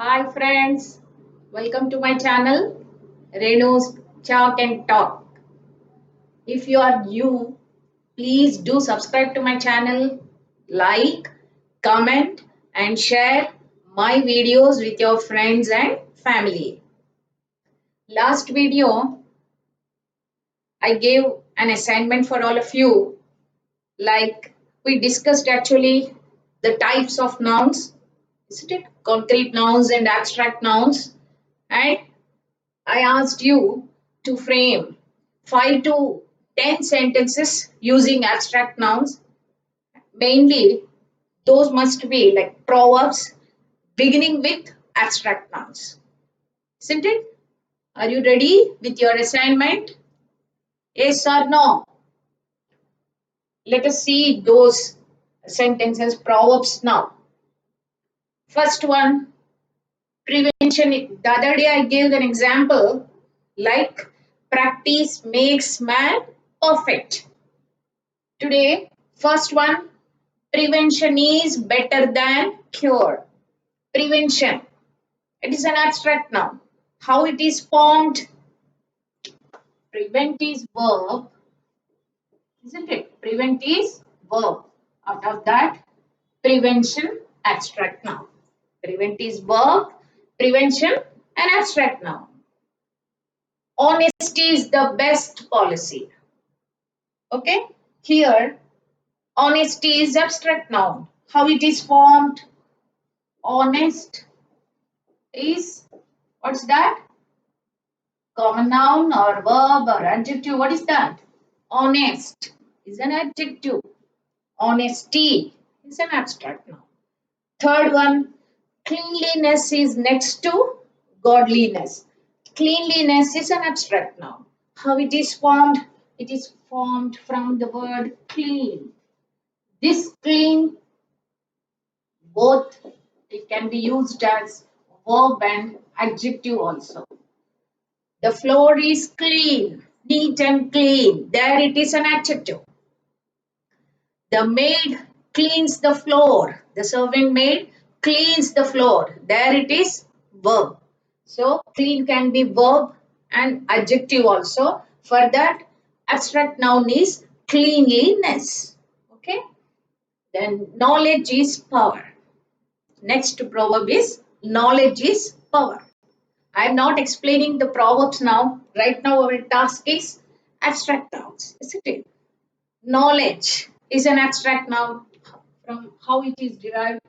Hi friends, welcome to my channel Renu's Chalk and Talk. If you are new, please do subscribe to my channel, like, comment and share my videos with your friends and family. Last video, I gave an assignment for all of you. Like we discussed actually the types of nouns, isn't it? Concrete nouns and abstract nouns. And I asked you to frame 5 to 10 sentences using abstract nouns. Mainly, those must be like proverbs beginning with abstract nouns. Isn't it? Are you ready with your assignment? Yes or no? Let us see those sentences, proverbs now. First one, prevention. The other day I gave an example like practice makes man perfect. Today, first one, prevention is better than cure. Prevention, it is an abstract noun. How it is formed? Prevent is verb, isn't it? Prevent is verb. Out of that, prevention, abstract noun. Prevent is verb, prevention, an abstract noun. Honesty is the best policy. Okay, here honesty is abstract noun. How it is formed? Honest is, what's that? Common noun or verb or adjective. What is that? Honest is an adjective. Honesty is an abstract noun. Third one, cleanliness is next to godliness. Cleanliness is an abstract noun. How it is formed? It is formed from the word clean. This clean, both it can be used as verb and adjective also. The floor is clean, neat and clean. There it is an adjective. The maid cleans the floor. The servant maid cleans the floor. There it is verb. So clean can be verb and adjective also. For that, abstract noun is cleanliness. Okay. Then knowledge is power. Next proverb is knowledge is power. I am not explaining the proverbs now. Right now our task is abstract nouns, isn't it? Knowledge is an abstract noun. From how it is derived?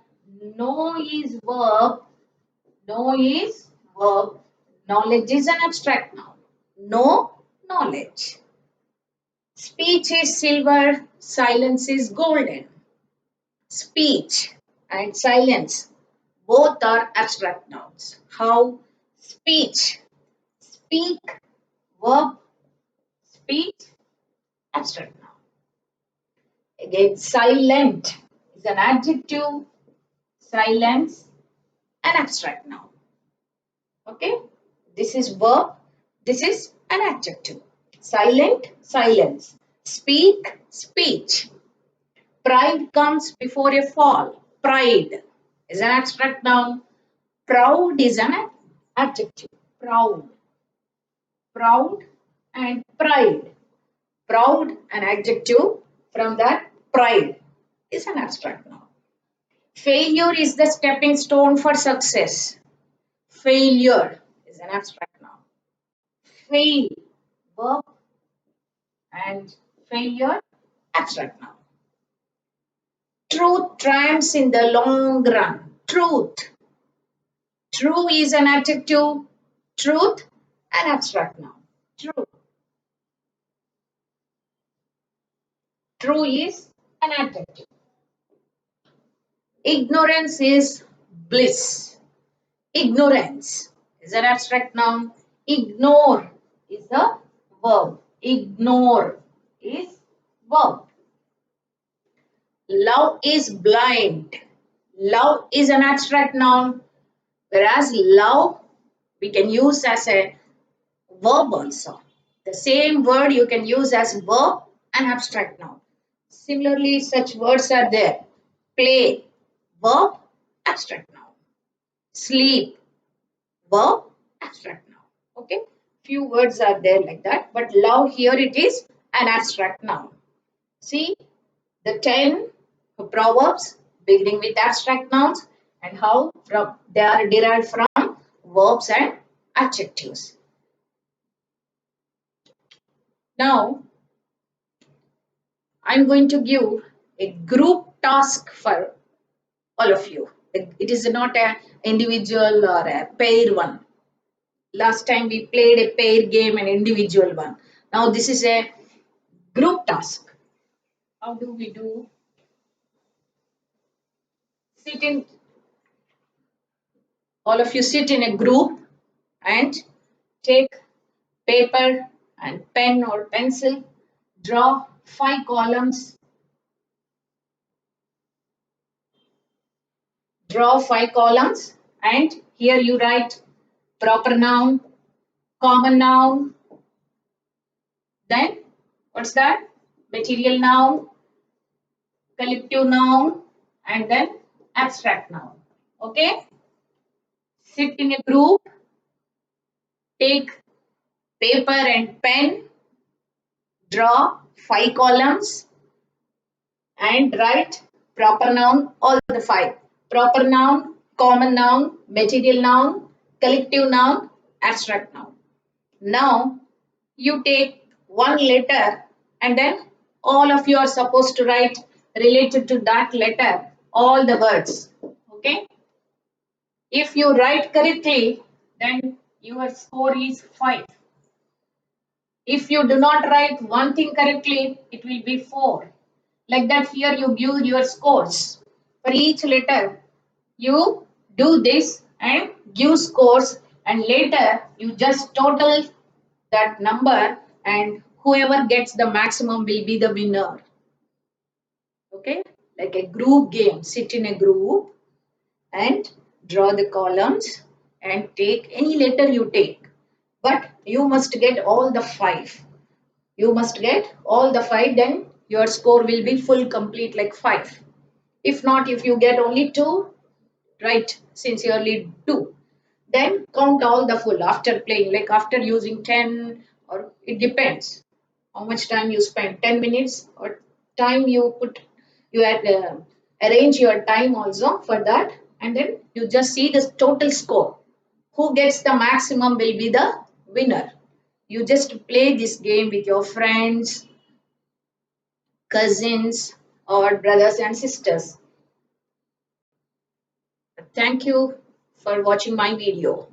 Know is verb. Know is verb. Knowledge is an abstract noun. Know, knowledge. Speech is silver. Silence is golden. Speech and silence both are abstract nouns. How? Speech. Speak, verb, speech, abstract noun. Again, silent is an adjective, silence, an abstract noun. Okay, this is verb, this is an adjective. Silent, silence. Speak, speech. Pride comes before a fall. Pride is an abstract noun. Proud is an adjective. Proud, proud, and pride. Proud, an adjective. From that, pride is an abstract noun. Failure is the stepping stone for success. Failure is an abstract noun. Fail, verb, and failure, abstract noun. Truth triumphs in the long run. Truth. True is an adjective. Truth, an abstract noun. True. True is an adjective. Ignorance is bliss. Ignorance is an abstract noun. Ignore is a verb. Ignore is verb. Love is blind. Love is an abstract noun, whereas love we can use as a verb also. The same word you can use as verb and abstract noun. Similarly, such words are there. Play, verb, abstract noun. Sleep, verb, abstract noun. Okay, few words are there like that, but love here it is an abstract noun. See the 10 proverbs beginning with abstract nouns and how from they are derived from verbs and adjectives. Now I'm going to give a group task for all of you. It is not an individual or a pair one. Last time we played a pair game and individual one. Now this is a group task. How do we do? Sit in, all of you sit in a group and take paper and pen or pencil, draw 5 columns, and here you write proper noun, common noun, then what's that? Material noun, collective noun, and then abstract noun. Okay? Sit in a group, take paper and pen, draw 5 columns, and write proper noun, all the 5. Proper noun, common noun, material noun, collective noun, abstract noun. Now you take one letter and then all of you are supposed to write related to that letter all the words. Okay? If you write correctly, then your score is 5. If you do not write one thing correctly, it will be 4. Like that, here you give your scores. For each letter, you do this and give scores, and later you just total that number, and whoever gets the maximum will be the winner. Okay? Like a group game. Sit in a group and draw the columns and take any letter you take. But you must get all the 5. You must get all the 5, then your score will be full complete like 5. If not, if you get only 2, write sincerely 2. Then count all the full after playing, like after using 10, or it depends how much time you spend, 10 minutes or time you put, you had, arrange your time also for that, and then you just see the total score. Who gets the maximum will be the winner. You just play this game with your friends, cousins, or brothers and sisters. Thank you for watching my video.